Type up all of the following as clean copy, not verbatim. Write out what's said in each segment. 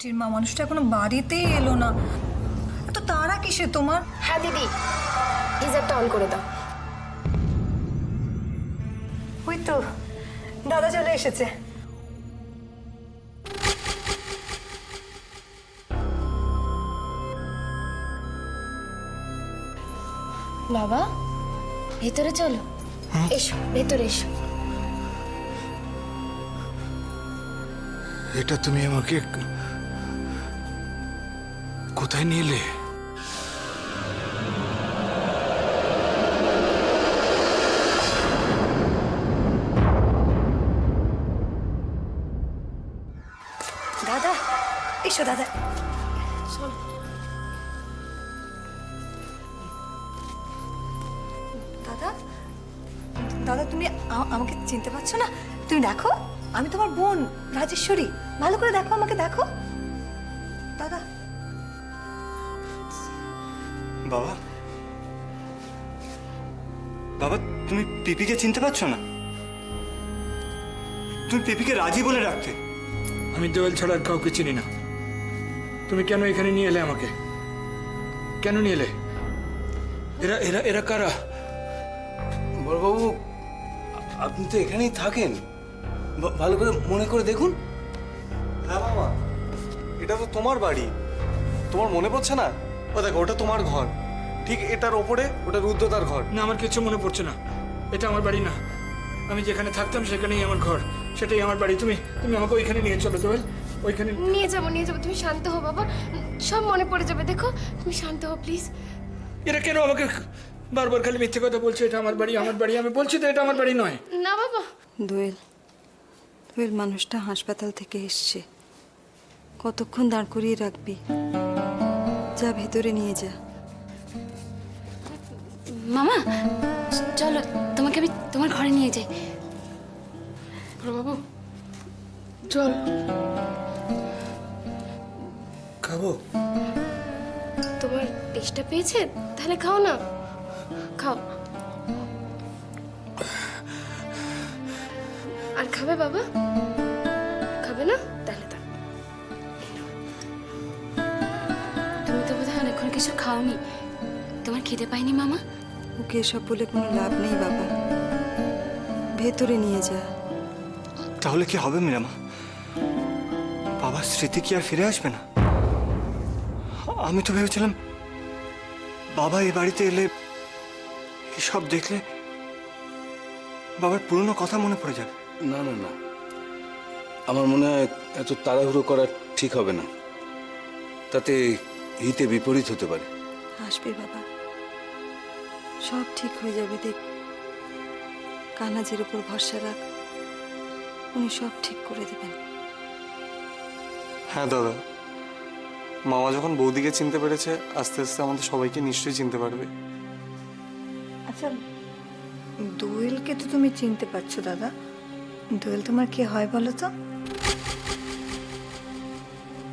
বৃষ্টির মা, মানুষটা এখনো বাড়িতেই এলো না। এত তাড়া কিসে তোমার? হ্যাঁ দিদি, গিজারটা অন করে দাও। ওই তো দাদা চলে এসেছে। বাবা ভেতরে চলো। এসো ভেতরে এসো। এটা তুমি আমাকে কোথায় নিয়ে এলে? দাদা এসো দাদা। দাদা দাদা তুমি আমাকে চিনতে পারছো না? তুমি দেখো, আমি তোমার বোন রাজেশ্বরী। ভালো করে দেখো, আমাকে দেখো দাদা। বাবা, বাবা তুমি পিপিকে চিনতে পারছো না? তুমি পিপিকে রাজি বলে রাখতে। আমি দোয়েল ছাড়া আর কাউকে চিনি না। তুমি কেন এখানে নিয়ে এলে আমাকে? কেন নিয়ে এলে? এরা এরা এরা কারা? বড়বাবু, আপনি তো এখানেই থাকেন, ভালো করে মনে করে দেখুন। হ্যাঁ বাবা, এটা তো তোমার বাড়ি, তোমার মনে পড়ছে না? ও দেখো, ওটা তোমার ঘর, ঠিক এটার ওপরে ওটা রুদ্রতার ঘর। না, আমার কিছু মনে পড়ছে না। এটা আমার বাড়ি না। আমি যেখানে থাকতাম সেখানেই আমার ঘর, সেটাই আমার বাড়ি। তুমি তুমি আমাকে ওইখানে নিয়ে চলো দোয়েল, ওইখানে নিয়ে যাবো নিয়ে যাবো। তুমি শান্ত হও বাবা, সব মনে পড়ে যাবে। দেখো তুমি শান্ত হও প্লিজ। এরা কেন আমাকে বারবার খালি মিথ্যে কথা বলছে? এটা আমার বাড়ি, আমার বাড়ি। আমি বলছি তো এটা আমার বাড়ি নয়। না বাবা। দোয়েল, দোয়েল মানুষটা হাসপাতাল থেকে এসছে। কতক্ষণ দাঁড় করিয়ে রাখবি? যা ভেতরে নিয়ে যা। মামা চলো, তোমাকে আমি তোমার ঘরে নিয়ে যাই। বাবু চল। খাবো? তোমার তেষ্টা পেয়েছে? তাহলে খাও না, খাও। আর খাবে বাবা? খাবে না? তাহলে দাও। তুমি তো বোধহয় অনেকক্ষণ কিছু খাওনি। তোমার খিদে পায়নি মামা? ওকে এসব বলে কোনো লাভ নেই বাবা, ভেতরে নিয়ে যা। তাহলে কি হবে মীরামা? বাবার স্মৃতি কি আর ফিরে আসবে না? আমি তো ভেবেছিলাম বাবা এই বাড়িতে এলে, এসব দেখলে বাবার পুরনো কথা মনে পড়ে যাবে। না না না, আমার মনে হয় এত তাড়াহুড়ো করা ঠিক হবে না, তাতে হিতে বিপরীত হতে পারে। আসবে বাবা, সব ঠিক হয়ে যাবে। দেখ, কানাজির উপর ভরসা রাখ, উনি সব ঠিক করে দেবেন। হ্যাঁ দাদা, মামা যখন বৌদিকে চিনতে পেরেছে, আস্তে আস্তে আমাদের সবাইকে নিশ্চয়ই চিনতে পারবে। আচ্ছা, দোয়েলকে তো তুমি চিনতে পারছো দাদা। দোয়েল তোমার কে হয় বলো তো?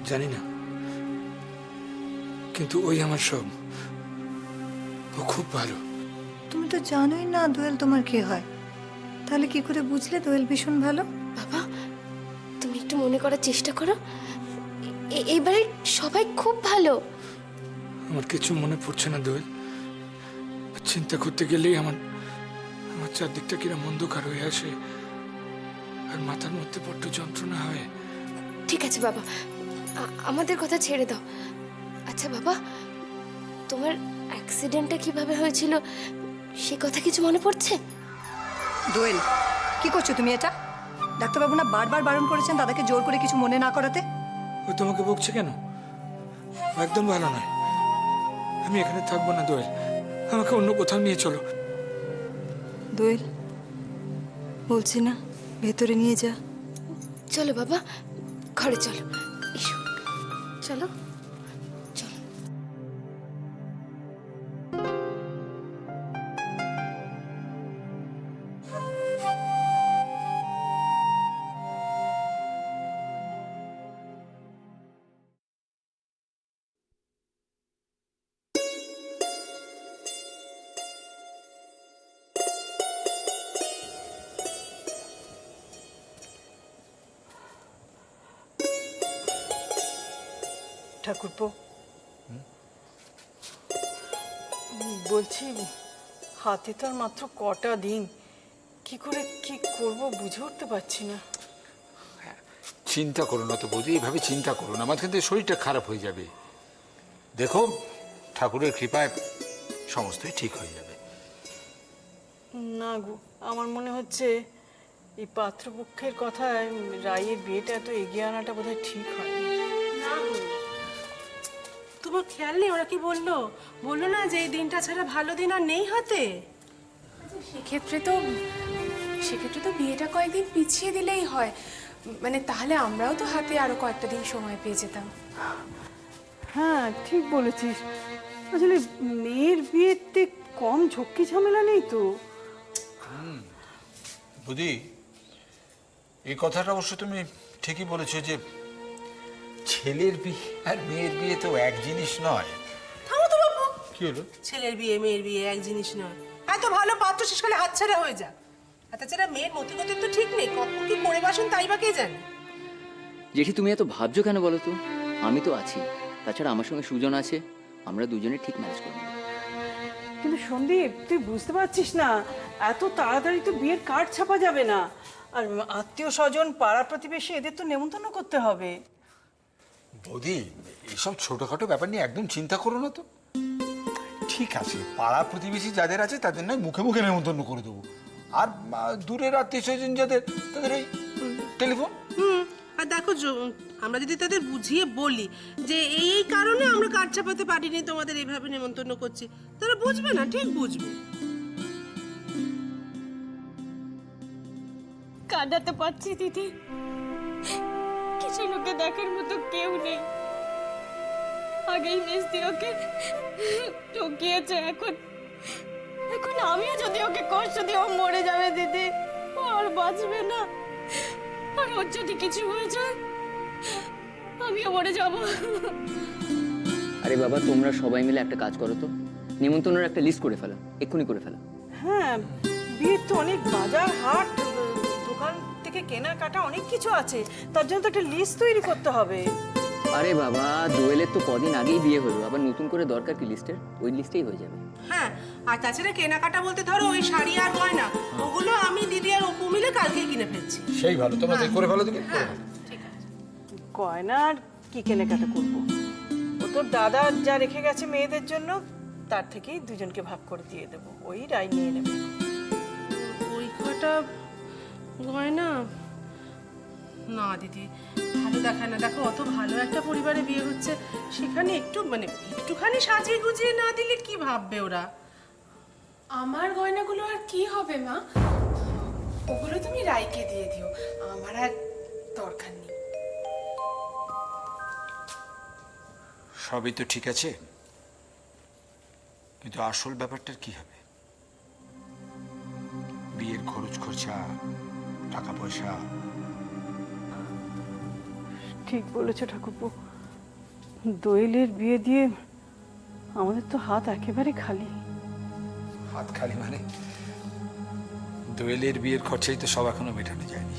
জানি না, কিন্তু ওই আমার সব। ও খুব ভালো। তুমি তো জানোই না দোয়েল তোমার কে হয়, তাহলে কি করে বুঝলে দোয়েল ভীষণ ভালো? বাবা তুমি একটু মনে করার চেষ্টা করো। এইবারে সবাই খুব ভালো। আমার কিছু মনে পড়ছে না দোয়েল। চিন্তা করতে গেলেই আমার আমার চারদিকটা কিরম অন্ধকার হয়ে আসে, আর মাথার মধ্যে বড্ড যন্ত্রণা হয়। ঠিক আছে বাবা, আমাদের কথা ছেড়ে দাও। আচ্ছা বাবা, তোমার অ্যাক্সিডেন্টটা কিভাবে হয়েছিল সে কথা কিছু মনে পড়ছে? দোয়েল, কি করছো তুমি এটা? ডাক্তারবাবু না বারবার বারণ করেছেন দাদাকে জোর করে কিছু মনে না করাতে। ও তোমাকে বকছে কেন? একদম ভালো নয়। আমি এখানে থাকবো না দোয়েল, আমাকে অন্য কোথাও নিয়ে চলো। দোয়েল, বলছি না ভেতরে নিয়ে যা। চলো বাবা, ঘরে চলো। এসো, চলো চলো। ঠাকুরপো, বলছি হাতে তো আর মাত্র কটা দিন, কি করে কি করব বুঝে উঠতে পারছি না। চিন্তা করো না তো বৌদি, এইভাবে চিন্তা করো না, আমার কিন্তু শরীরটা খারাপ হয়ে যাবে। দেখো ঠাকুরের কৃপায় সমস্তই ঠিক হয়ে যাবে। না গো, আমার মনে হচ্ছে এই পাত্রপক্ষের কথায় রায়ের বিয়েটা এত এগিয়ে আনাটা বোধহয় ঠিক হয়নি। না গো, তোমার খেয়াল নেই ওরা কি বললো? বললো না যে এই দিনটা ছাড়া ভালো দিন আর নেই হাতে। সেক্ষেত্রে তো বিয়েটা কয়েকদিন পিছিয়ে দিলেই হয়, মানে তাহলে আমরাও তো হাতে আরো কয়েকটা দিন সময় পেয়ে যেতাম। হ্যাঁ ঠিক বলেছিস, আসলে মেয়ের বিয়েতে কম ঝক্কি ঝামেলা নেই তো। বৌদি এই কথাটা অবশ্য তুমি ঠিকই বলেছো যে ছেলের বিয়ে আর মেয়ের বিয়ে তো এক জিনিস নয়। থামো তো বাবু, কি হলো? ছেলের বিয়ে মেয়ের বিয়ে এক জিনিস নয়। এত ভালো পাত্র শেষকালে হাতছাড়া হয়ে যাক। আর তাছাড়া মেয়ের মতিগতির তো ঠিক নেই, কখন কি করে বাসেন তাই বা কে জানে। জেঠি তুমি এত ভাবছো কেন বলো তো? আমি তো আছি, তাছাড়া আমার সঙ্গে সুজন আছে, আমরা দুজনে ঠিক ম্যানেজ করব। কিন্তু সন্দীপ, তুই বুঝতে পারছিস না, এত তাড়াতাড়ি তো বিয়ের কার্ড ছাপা যাবে না। আর আত্মীয় স্বজন পাড়া প্রতিবেশী এদের তো নেমন্তন্ন করতে হবে। বৌদি এইসব ছোটখাটো ব্যাপার নিয়ে একদম চিন্তা করো না তো। ঠিক আছে, পাড়া প্রতিবেশী যাদের আছে তাদের নয় মুখে মুখে নেমন্তন্ন করে দেবো, আর দূরের আত্মীয় স্বজন যাদের তাদের এই টেলিফোন। আর দেখো আমরা যদি তাদের বুঝিয়ে বলি যে এই কারণে আমরা কার্ড ছাপাতে পারিনি, তোমাদের এইভাবে নেমন্তন্ন করছি, তারা বুঝবে না, ঠিক বুঝবে। কাঁদাতে পারছি দিদি, কিছু লোকে দেখার মতো কেউ নেই। আগেই মিস্তি ওকে ঠকিয়েছে, এখন আমিও যদি ওকে কষ্ট দিয়ে ও মরে যাবে দিদি, ও আর বাঁচবে না। আর ওর যদি কিছু হয়ে যায় আমিও মরে যাব। আরে বাবা, তোমরা সবাই মিলে একটা কাজ করো তো, নিমন্ত্রণের একটা লিস্ট করে ফেলো, এক্ষুনি করে ফেলো। হ্যাঁ, বিয়ের তো অনেক বাজার হাট, দোকান থেকে কেনাকাটা অনেক কিছু আছে, তার জন্য তো একটা লিস্ট তৈরি করতে হবে। আরে বাবা, দোয়েলের তো কদিন আগেই বিয়ে হলো, আবার নতুন করে দরকার কি লিস্টের? ওই লিস্টেই হয়ে যাবে। হ্যাঁ, আর তাছাড়া কেনাকাটা বলতে ধরো ওই শাড়ি আর গয়না, ওগুলো আমি দিদি আর অপু মিলে কালকেই কিনে ফেলছি। সেই ভালো, তোমরা তাই করে ফেলো দেখি। গয়না আর কি কেনাকাটা করবো? ও তোর দাদা যা রেখে গেছে মেয়েদের জন্য, তার থেকেই দুজনকে ভাগ করে দিয়ে দেবো, ওই রায় নিয়ে নেবে। ওই কটা গয়না না দিদি, ভালো দেখায় না। দেখো অত ভালো একটা পরিবারে বিয়ে হচ্ছে, সেখানে একটুখানি সাজিয়ে গুজিয়ে না দিলে কি ভাববে ওরা? আমার গয়নাগুলো আর কি হবে মা, ওগুলো তুমি রাইকে দিয়ে দিও, আমার আর দরকার নেই। সবই তো ঠিক আছে, কিন্তু আসল ব্যাপারটার কি হবে? বিয়ের খরচ খরচা, টাকা পয়সা। ঠিক বলেছো ঠাকুরপো, দোয়েলের বিয়ে দিয়ে আমাদের তো হাত একেবারে খালি। হাত খালি মানে? দোয়েলের বিয়ের খরচাই তো সব এখনো মেটানো যায়নি।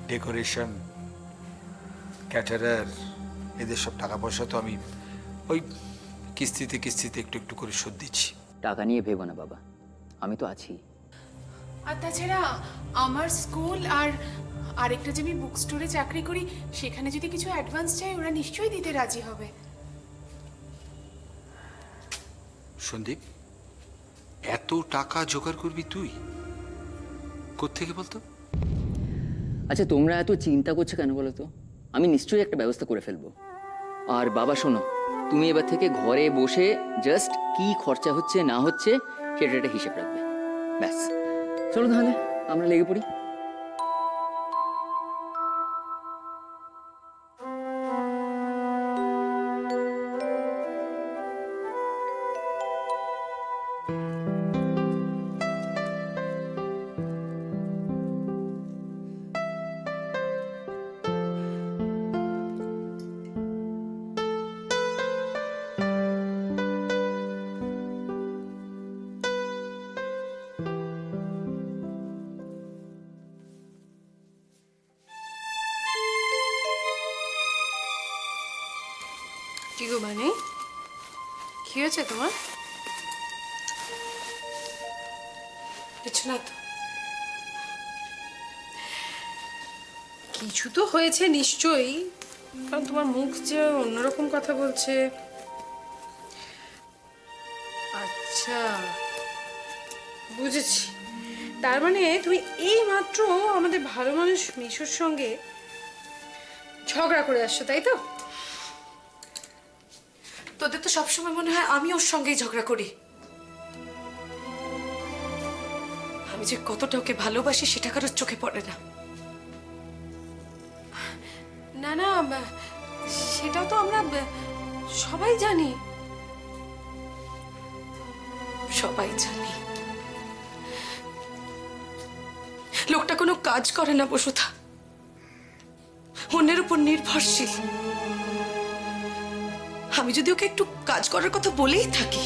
ডেকোরেশন, ক্যাটারার, এদের সব টাকা পয়সা তো আমি ওই কিস্তিতে কিস্তিতে একটু একটু করে শোধ দিচ্ছি। টাকা নিয়ে ভেবো না বাবা, আমি তো আছি। আর তাছাড়া আমার স্কুল আর আরেকটা যে আমি বুক স্টোরে চাকরি করি, সেখানে যদি কিছু অ্যাডভান্স চাই ওরা নিশ্চয়ই দিতে রাজি হবে। সন্দীপ, এত টাকা জোগাড় করবি তুই কোত্থেকে বলতো? আচ্ছা, তোমরা এত চিন্তা করছো কেন বলো তো? আমি নিশ্চয়ই একটা ব্যবস্থা করে ফেলবো। আর বাবা শোনো, তুমি এবার থেকে ঘরে বসে জাস্ট কি খরচা হচ্ছে না হচ্ছে সেটা একটা হিসেব রাখবে, ব্যাস। চলো তাহলে আমরা লেগে পড়ি। কি গো মানে কি হয়েছে তোমার? কিছু না তো। কিছু তো হয়েছে নিশ্চয়ই, কারণ তোমার মুখ যে অন্যরকম কথা বলছে। আচ্ছা বুঝেছি, তার মানে তুমি এই মাত্র আমাদের ভালো মানুষ মিশুর সঙ্গে ঝগড়া করে আসছো, তাই তো? তোদের তো সবসময় মনে হয় আমি ওর সঙ্গেই ঝগড়া করি। আমি যে কতটা ওকে ভালোবাসি সেটা কারোর চোখে পড়ে না। না না, সেটাও তো আমরা সবাই জানি। সবাই জানি লোকটা কোনো কাজ করে না বসুধা, অন্যের উপর নির্ভরশীল। আমি যদি ওকে একটু কাজ করার কথা বলেই থাকি,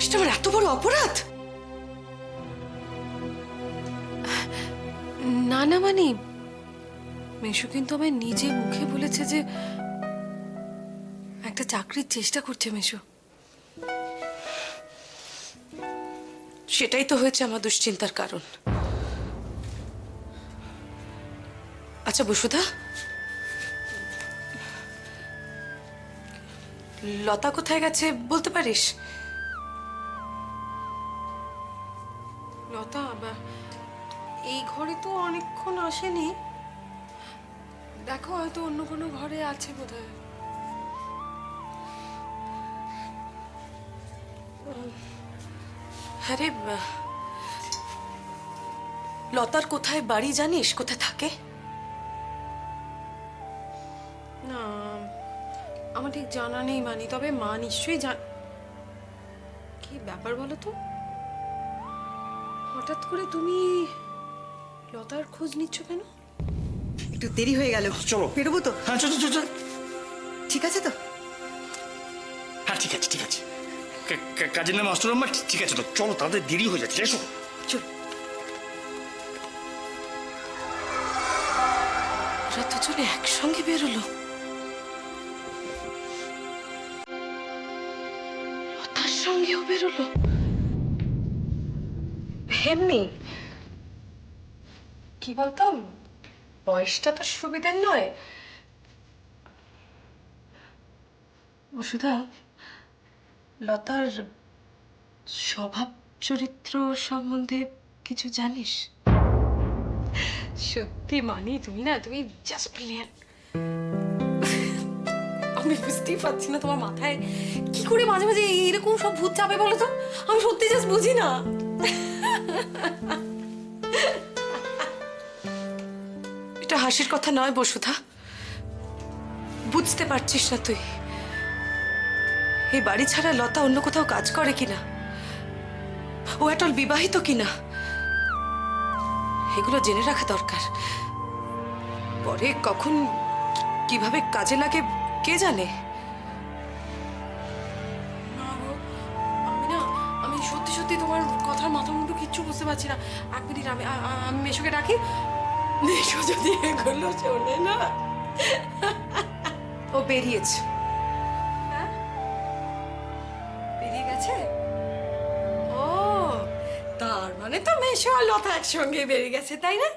সেটা আমার এত বড় অপরাধ? না না, মানে মেশু কিন্তু আমায় নিজে মুখে বলেছে যে একটা চাকরির চেষ্টা করছে মেশু। সেটাই তো হয়েছে আমার দুশ্চিন্তার কারণ। আচ্ছা বসুধা, লতা কোথায় গেছে বলতে পারিস? লতা এই ঘরে তো অনেকক্ষণ আসেনি, দেখো হয়তো অন্য কোনো ঘরে আছে বোধহয়। আরে লতার কোথায় বাড়ি জানিস? কোথায় থাকে? না আমার ঠিক জানা নেই মানি, তবে মা নিশ্চয়ই কি ব্যাপার বলো তো, হঠাৎ করে তুমি লতার খোঁজ নিচ্ছ কেন? একটু দেরি হয়ে গেল, চলো বেরোবো তো? হ্যাঁ চল চল চল। ঠিক আছে তো? হ্যাঁ ঠিক আছে ঠিক আছে, কাজের নামে মাস্টার আম্মা, ঠিক আছে তো, চলো তাদের দেরি হয়ে যাচ্ছে, এসো। চল। ওরা দুজনে একসঙ্গে বেরোলো। লতার সঙ্গেও বেরোলো। এমনি কি বলতাম, বয়সটা তো সুবিধার নয়। বসুধা, লতার স্বভাব চরিত্র সম্বন্ধে কিছু জানিস? সত্যি মানি, তুমি জাস্ট ব্রিলিয়ান্ট। আমি বুঝতেই পারছি না তোমার মাথায় কি করে মাঝে মাঝে এরকম সব ভূত চাপে বলো তো। আমি সত্যি জাস্ট বুঝি না। এটা হাসির কথা নয় বসুধা, বুঝতে পারছিস না তুই এই বাড়ি ছাড়া লতা অন্য কোথাও কাজ করে কিনা, ও এটল বিবাহিত কিনা, এগুলো জেনে রাখা দরকার। পরে কখন কিভাবে কাজে লাগে কে জানে। আমি সত্যি সত্যি তোমার কথার মাথা মুন্ডু কিচ্ছু বুঝতে পারছি না। এক মিনিট, আমি মেশোকে ডাকি। মেশো যদি এগুলো শোনে না। ও বেরিয়েছে। বেরিয়ে গেছে? ও তার মানে তো মেশো আর লতা একসঙ্গে বেরিয়ে গেছে, তাই না?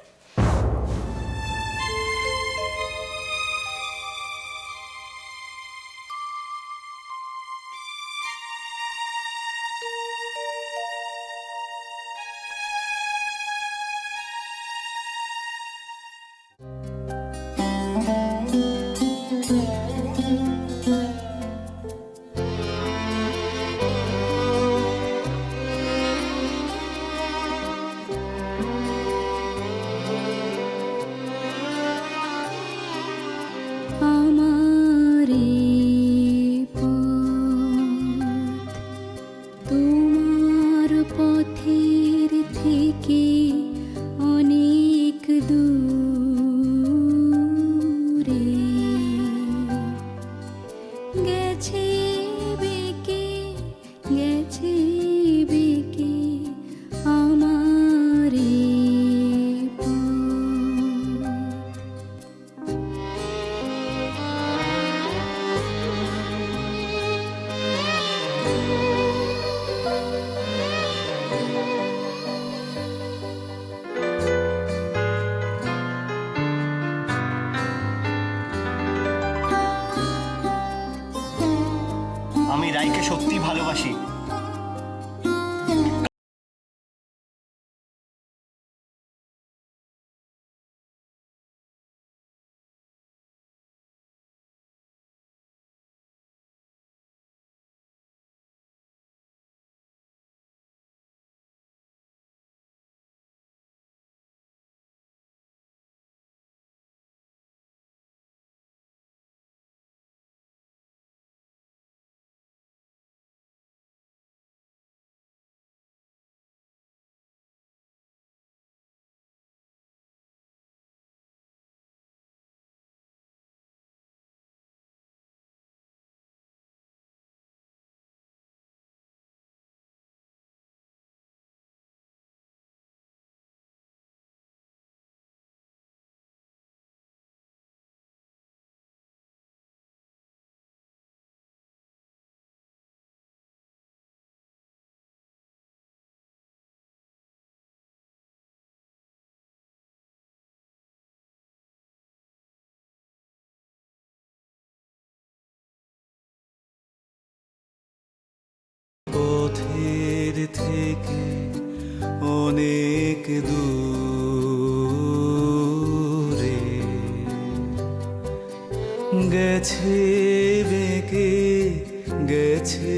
ভাইকে সত্যি ভালোবাসি। পথের থেকে অনেক দূরে গেছে বেঁকে গেছে